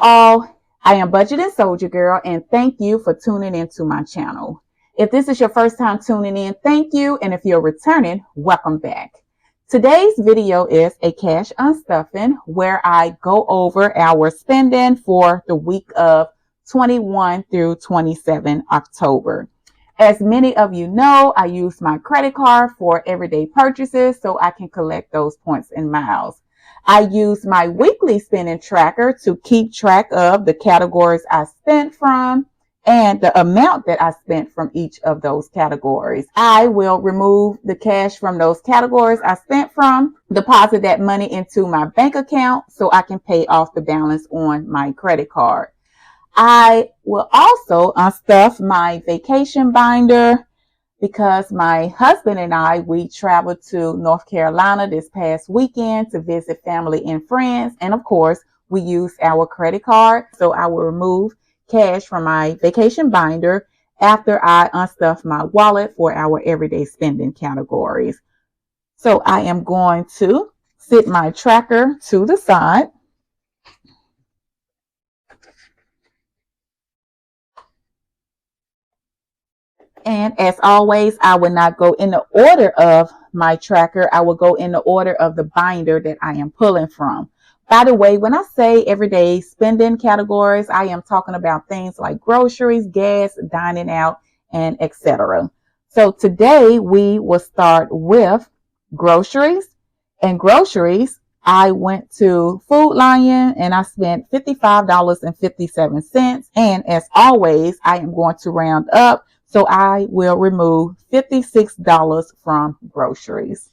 all, I am Budgeting Soldier Girl, and thank you for tuning into my channel. If this is your first time tuning in, thank you, and if you're returning, welcome back. Today's video is a cash unstuffing where I go over our spending for the week of 21 through 27 October. As many of you know, I use my credit card for everyday purchases so I can collect those points and miles. I use my weekly spending tracker to keep track of the categories I spent from and the amount that I spent from each of those categories. I will remove the cash from those categories I spent from, deposit that money into my bank account so I can pay off the balance on my credit card. I will also unstuff my vacation binder because my husband and we traveled to North Carolina this past weekend to visit family and friends. And of course, we use our credit card. So I will remove cash from my vacation binder after I unstuff my wallet for our everyday spending categories. So I am going to set my tracker to the side. And as always, I will not go in the order of my tracker. I will go in the order of the binder that I am pulling from. By the way, when I say everyday spending categories, I am talking about things like groceries, gas, dining out, and etc. So today we will start with groceries. And groceries, I went to Food Lion and I spent $55.57. And as always, I am going to round up. So I will remove $56 from groceries.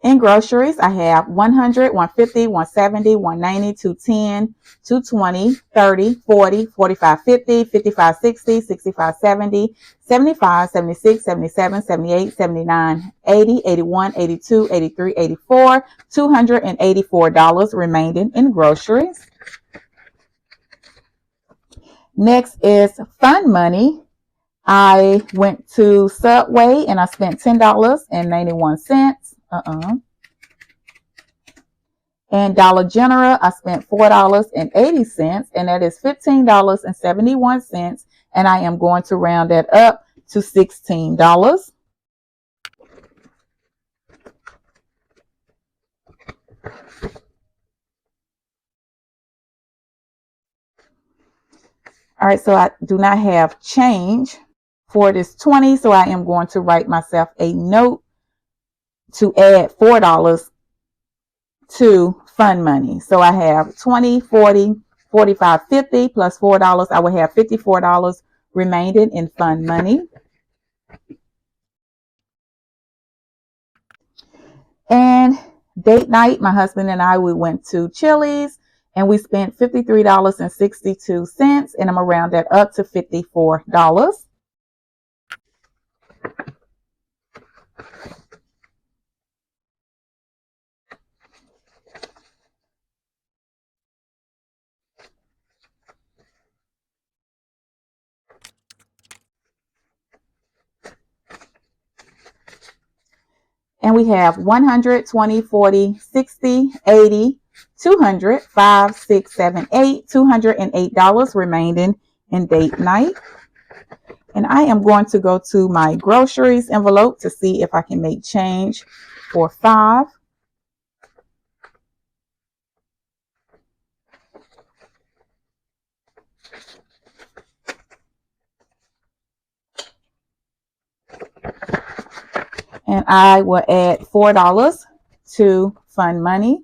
In groceries, I have 100, 150, 170, 190, 210, 220, 30, 40, 45, 50, 55, 60, 65, 70, 75, 76, 77, 78, 79, 80, 81, 82, 83, 84, $284 remaining in groceries. Next is fun money. I went to Subway and I spent $10.91. And Dollar General, I spent $4.80, and that is $15.71. And I am going to round that up to $16. All right, so I do not have change for this 20, so I am going to write myself a note to add $4 to fun money. So I have 20, 40, 45, 50 plus $4. I will have $54 remaining in fun money. And date night, my husband and we went to Chili's and we spent $53.62, and I'm gonna round that up to $54. And we have 100, 20, 40, 60, 80, 200, 5, 6, 7, 8, $208 remaining in date night. And I am going to go to my groceries envelope to see if I can make change for 5. And I will add $4 to fun money.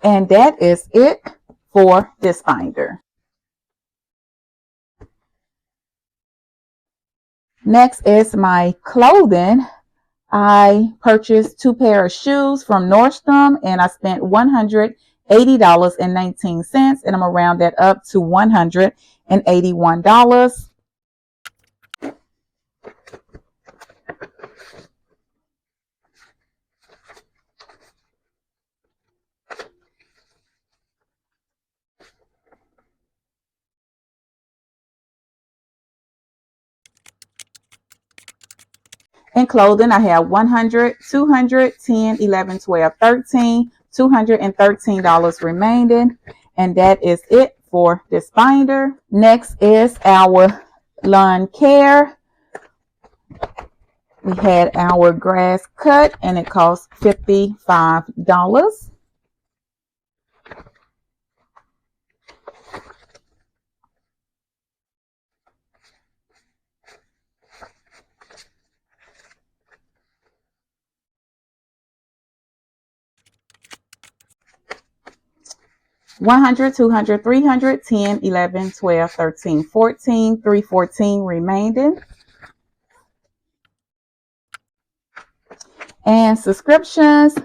And that is it for this binder. Next is my clothing. I purchased 2 pairs of shoes from Nordstrom and I spent $180.19, and I'm gonna round that up to $189. $181. In clothing, I have $100, $200, $10, $11, $12, $13, $213 remaining. And that is it for this binder. Next is our lawn care. We had our grass cut and it cost $55. $100, $200, $300, $10, $11, $12, $13, $14, $314 remaining. And subscriptions,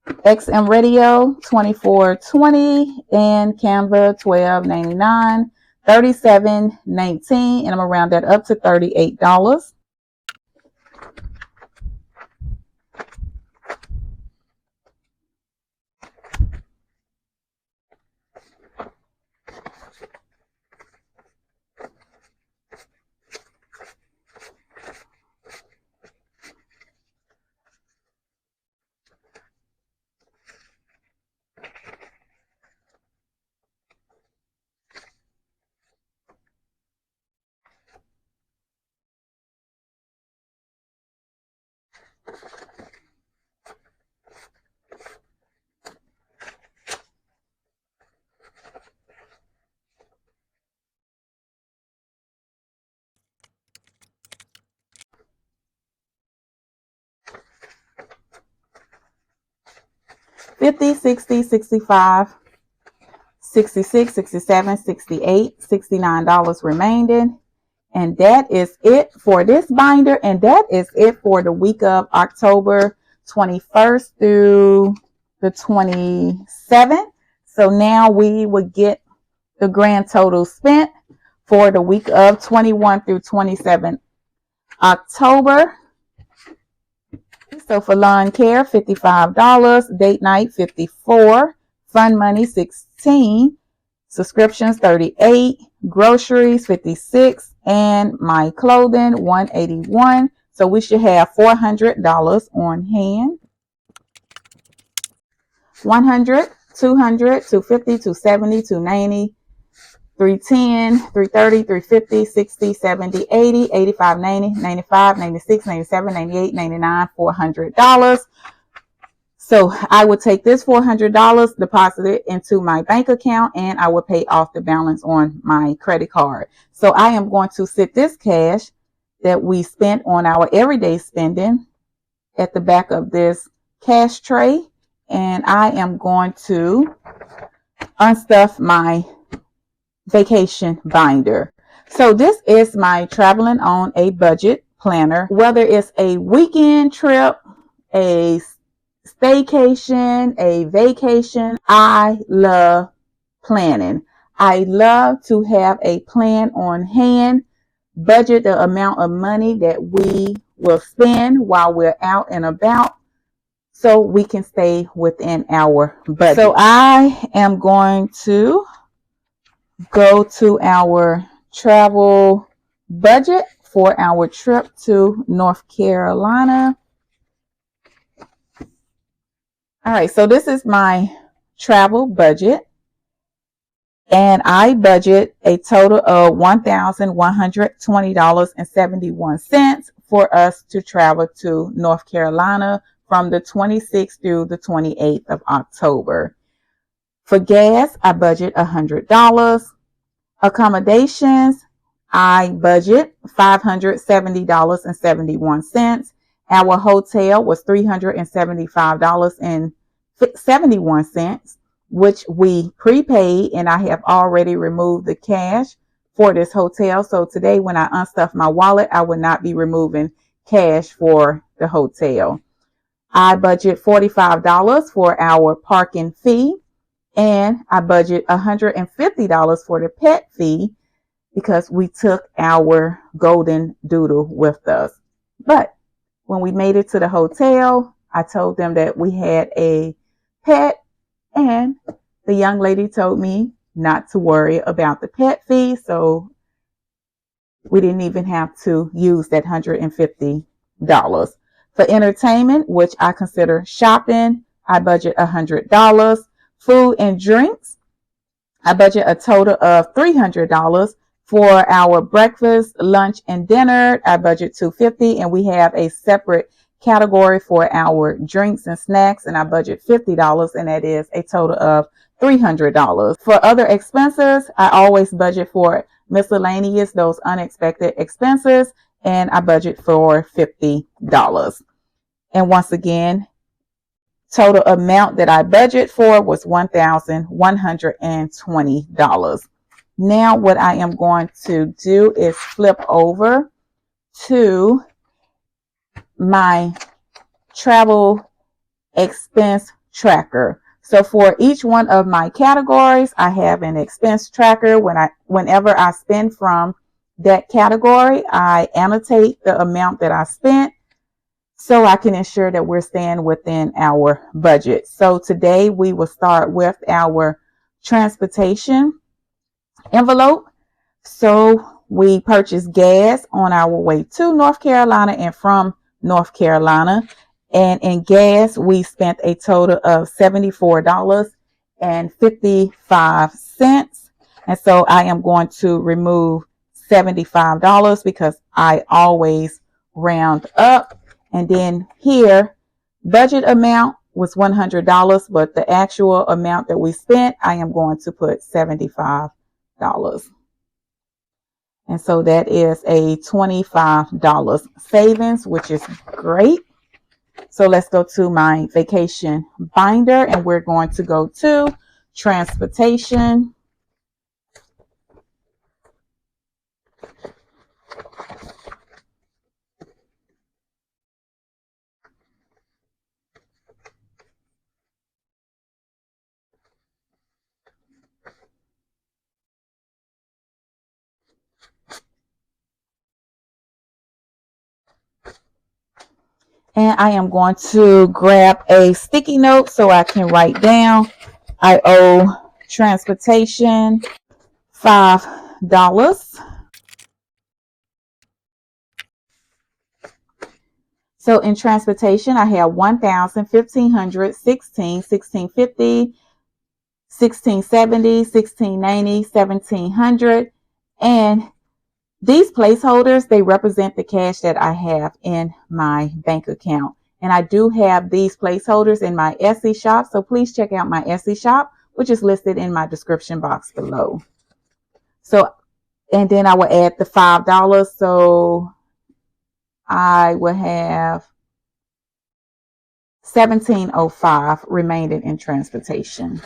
XM Radio $24.20 and Canva $12.99, $37.19, and I'm gonna round that up to $38. $50, $60, $65, $66, $67, $68, $69 remaining. And that is it for this binder. And that is it for the week of October 21st through the 27th. So now we will get the grand total spent for the week of 21 through 27 October. So for lawn care, $55, date night, $54, fun money, $16, subscriptions, $38, groceries, $56, and my clothing, $181. So we should have $400 on hand. $100, $200, $250, $270, $290, $310, $330, $350, $60, $70, $80, $85, $90, $95, $96, $97, $98, $99, $400. So I would take this $400, deposit it into my bank account, and I will pay off the balance on my credit card. So I am going to sit this cash that we spent on our everyday spending at the back of this cash tray, and I am going to unstuff my vacation binder. So this is my traveling on a budget planner. Whether it's a weekend trip, a staycation, a vacation, I love planning. I love to have a plan on hand, budget the amount of money that we will spend while we're out and about, so we can stay within our budget. So I am going to go to our travel budget for our trip to North Carolina. All right, so this is my travel budget, and I budget a total of $1,120.71 for us to travel to North Carolina from the 26th through the 28th of October. For gas, I budget $100. Accommodations, I budget $570.71. Our hotel was $375.71, which we prepaid, and I have already removed the cash for this hotel. So today when I unstuff my wallet, I will not be removing cash for the hotel. I budget $45 for our parking fee, and I budget $150 for the pet fee. because we took our golden doodle with us. But when we made it to the hotel, I told them that we had a pet, and the young lady told me not to worry about the pet fee, so we didn't even have to use that $150. For entertainment, which I consider shopping, I budget $100. Food and drinks, I budget a total of $300. For our breakfast, lunch, and dinner, I budget $250, and we have a separate category for our drinks and snacks, and I budget $50, and that is a total of $300. For other expenses, I always budget for miscellaneous, those unexpected expenses, and I budget for $50. And once again, total amount that I budget for was $1,120. Now what I am going to do is flip over to my travel expense tracker. So for each one of my categories, I have an expense tracker. Whenever I spend from that category, I annotate the amount that I spent so I can ensure that we're staying within our budget. So today we will start with our transportation envelope. So we purchased gas on our way to North Carolina and from North Carolina. And in gas, we spent a total of $74.55. And so I am going to remove $75 because I always round up. And then here, budget amount was $100, but the actual amount that we spent, I am going to put $75. And so that is a $25 savings, which is great. So let's go to my vacation binder, and we're going to go to transportation. And I am going to grab a sticky note so I can write down I owe transportation $5. So in transportation, I have 1,000, 1,500, 16, 1,650, 1,670, 1,690, 1,700. And these placeholders, they represent the cash that I have in my bank account. And I do have these placeholders in my Etsy shop. So please check out my Etsy shop, which is listed in my description box below. So, and then I will add the $5. So I will have $1,705 remaining in transportation.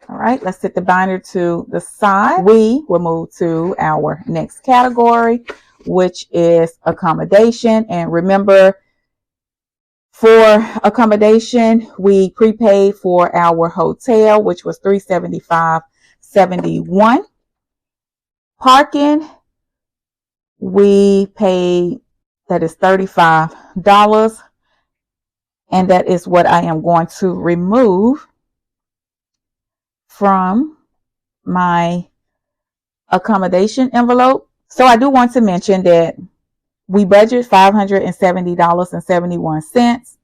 All right, let's set the binder to the side. We will move to our next category, which is accommodation. And remember, for accommodation, we prepaid for our hotel, which was $375.71. Parking, we paid, that is $35. And that is what I am going to remove from my accommodation envelope. So I do want to mention that we budget $570.71,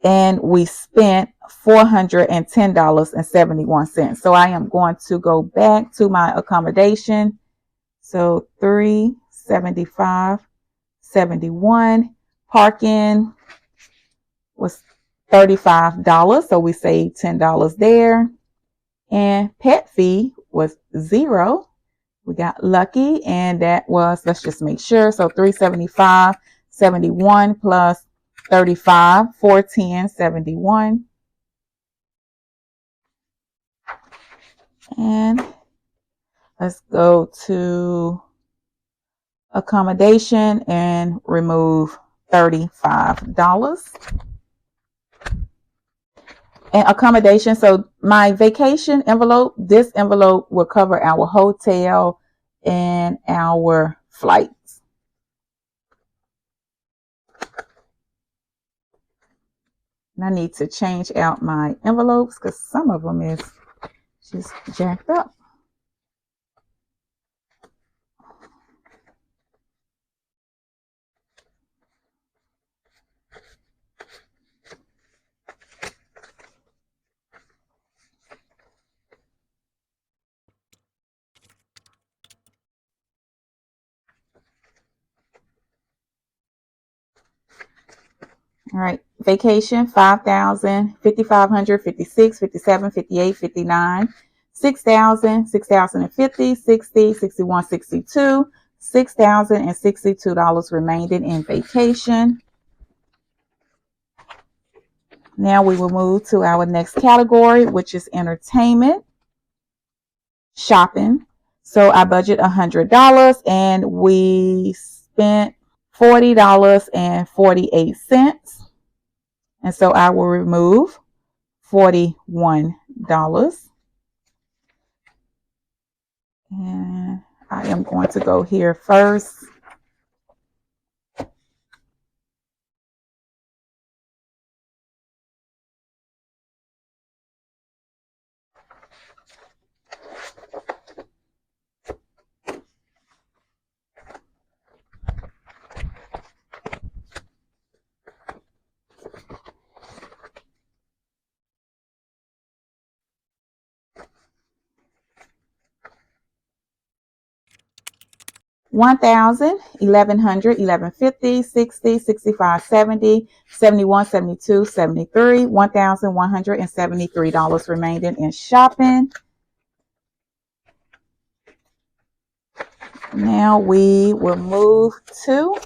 and we spent $410.71. So I am going to go back to my accommodation. So $375.71. Parking was $35, so we saved $10 there. And pet fee was $0. We got lucky, and that was, let's just make sure, so $375.71 plus 35, $410.71. And let's go to accommodation and remove $35. And accommodation. So my vacation envelope, this envelope will cover our hotel and our flights. And I need to change out my envelopes because some of them is just jacked up. All right, vacation 5,000, 5,500, 56, 57, 58, 59, 6,000, 6,050, 60, 61, 62, $6,062 remaining in vacation. Now we will move to our next category, which is entertainment, shopping. So I budget $100 and we spent $40.48. And so I will remove $41. And I am going to go here first. $1,000, $1,100, $1,150, $60, $65, $70, $71, $72, $73, $1,173 remaining in shopping. Now we will move to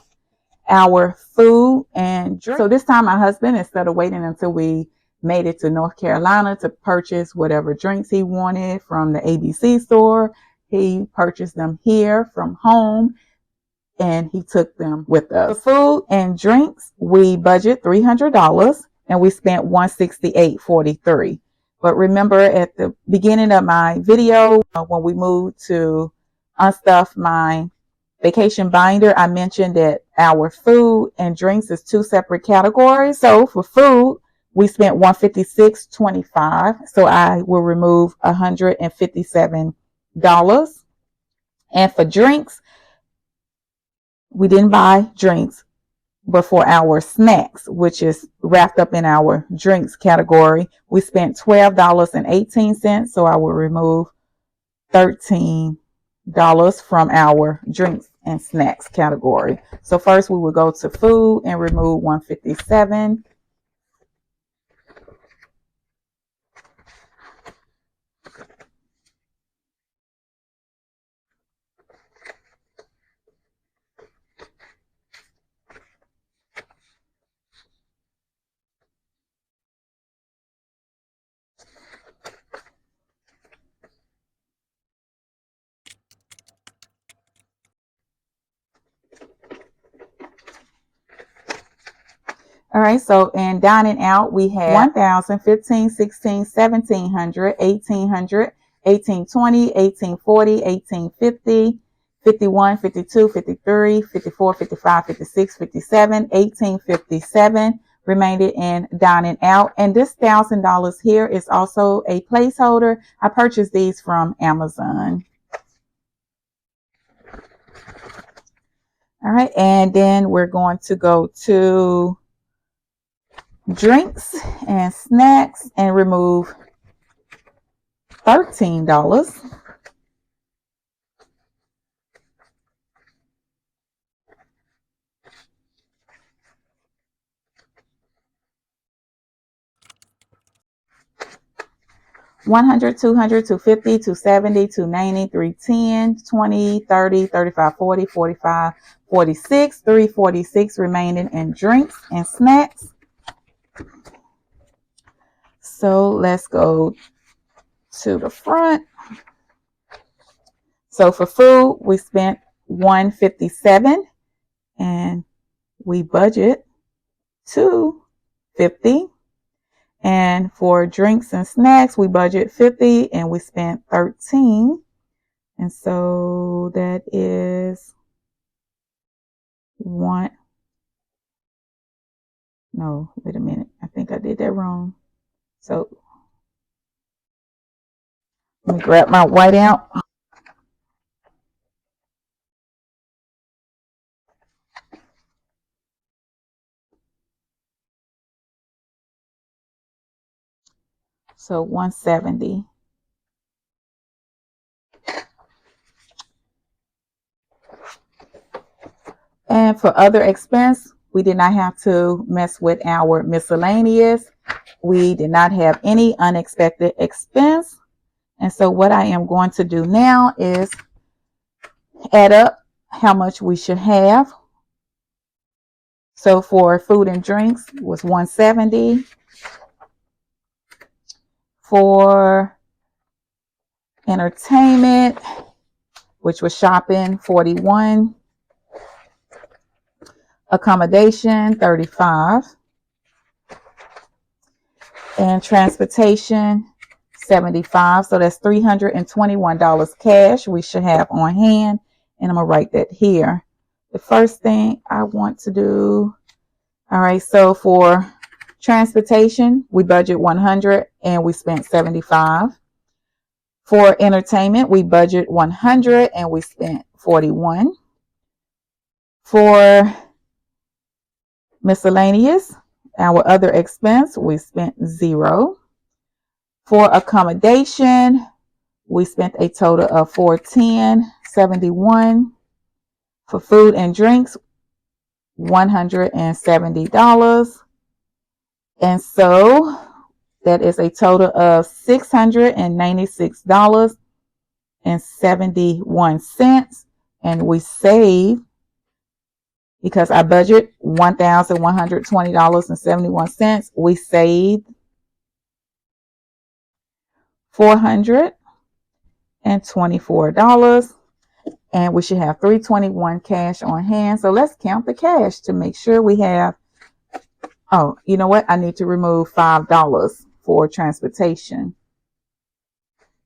our food and drink. So this time my husband, instead of waiting until we made it to North Carolina to purchase whatever drinks he wanted from the ABC store, he purchased them here from home and he took them with us. For food and drinks, we budget $300 and we spent $168.43. But remember at the beginning of my video, when we moved to unstuff my vacation binder, I mentioned that our food and drinks is two separate categories. So for food, we spent $156.25. So I will remove $157. And for drinks, we didn't buy drinks, but for our snacks, which is wrapped up in our drinks category, we spent $12.18. So I will remove $13 from our drinks and snacks category. So first we will go to food and remove $157. All right, so in dining out, we have 1,000, 15, 16, 1,700, 1,800, 1,820, 1,840, 1,850, 51, 52, 53, 54, 55, 56, 57, 1,857 remaining in dining out. And this $1,000 here is also a placeholder. I purchased these from Amazon. All right, and then we're going to go to drinks and snacks and remove $13. $100, $200, $250, $270, $290, $310, $20, $30, $35, $40, $45, $46, $346 remaining in drinks and snacks. So let's go to the front. So for food, we spent $157 and we budget $250. And for drinks and snacks, we budget $50 and we spent $13. And so that is no, wait a minute. I think I did that wrong. So let me grab my whiteout. So 170. And for other expense, we did not have to mess with our miscellaneous. We did not have any unexpected expense. And so what I am going to do now is add up how much we should have. So for food and drinks was 170. For entertainment, which was shopping, 41. Accommodation, 35. And transportation, 75. So that's $321 cash we should have on hand. And I'm going to write that here. The first thing I want to do, all right, so for transportation, we budget 100 and we spent 75. For entertainment, we budget 100 and we spent 41. For miscellaneous, our other expense, we spent 0. For accommodation, we spent a total of $410.71. For food and drinks, $170. And so that is a total of $696.71. And we save, because I budget $1,120.71, we saved $424. And we should have $321 cash on hand. So let's count the cash to make sure we have. Oh, you know what? I need to remove $5 for transportation.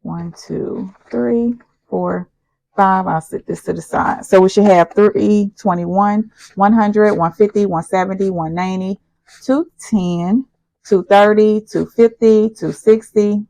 1, 2, 3, 4, 5. I'll set this to the side. So we should have 321, 100, 150, 170, 190, 210, 230, 250, 260.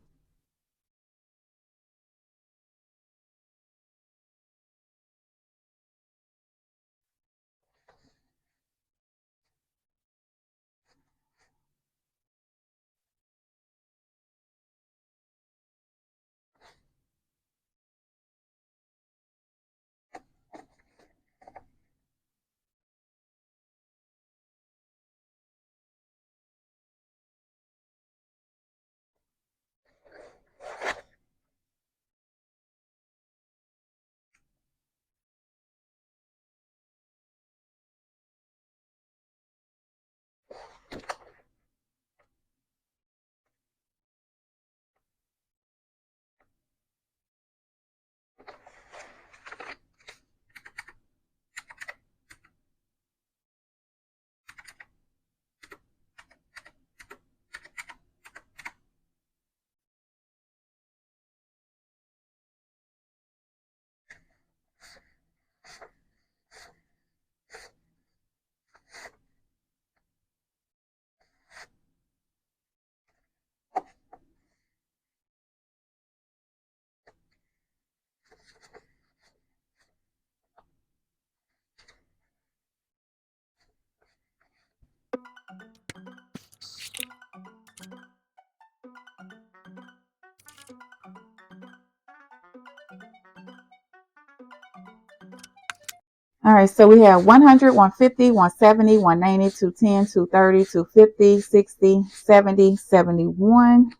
All right, so we have 100, 150, 170, 190, 210, 230, 250, 60, 70, 71.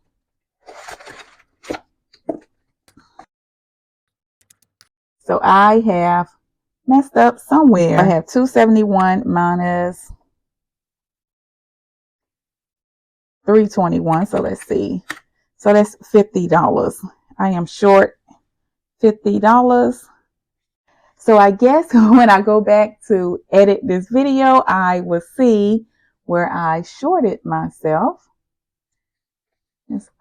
So I have messed up somewhere. I have 271 minus 321. So let's see. So that's $50. I am short $50. So I guess when I go back to edit this video, I will see where I shorted myself.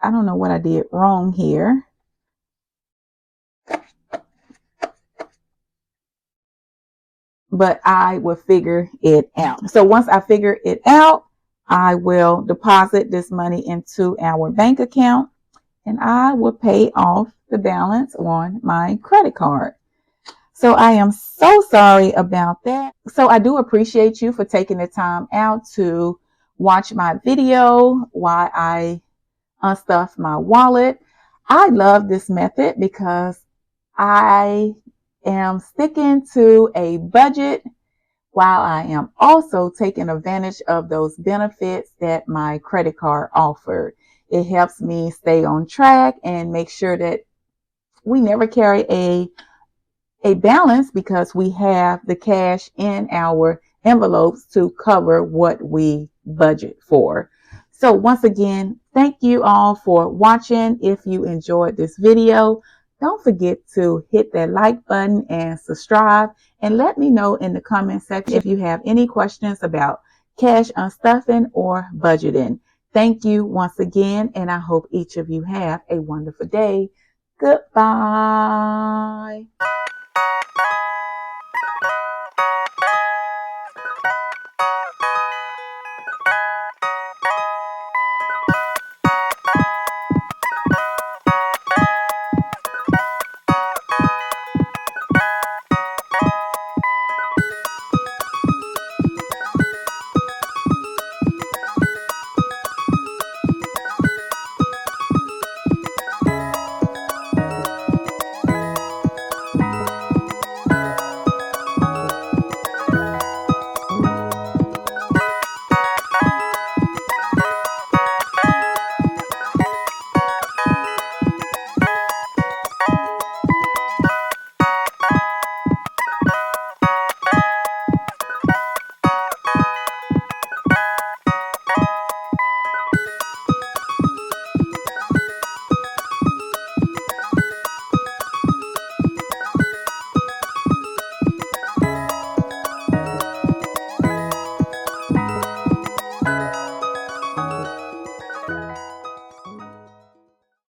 I don't know what I did wrong here. But I will figure it out. So once I figure it out, I will deposit this money into our bank account and I will pay off the balance on my credit card. So I am so sorry about that. So I do appreciate you for taking the time out to watch my video while I unstuff my wallet. I love this method because I am sticking to a budget while I am also taking advantage of those benefits that my credit card offered. It helps me stay on track and make sure that we never carry a balance because we have the cash in our envelopes to cover what we budget for. So once again, thank you all for watching. If you enjoyed this video, don't forget to hit that like button and subscribe, and let me know in the comment section if you have any questions about cash unstuffing or budgeting. Thank you once again, and I hope each of you have a wonderful day. Goodbye.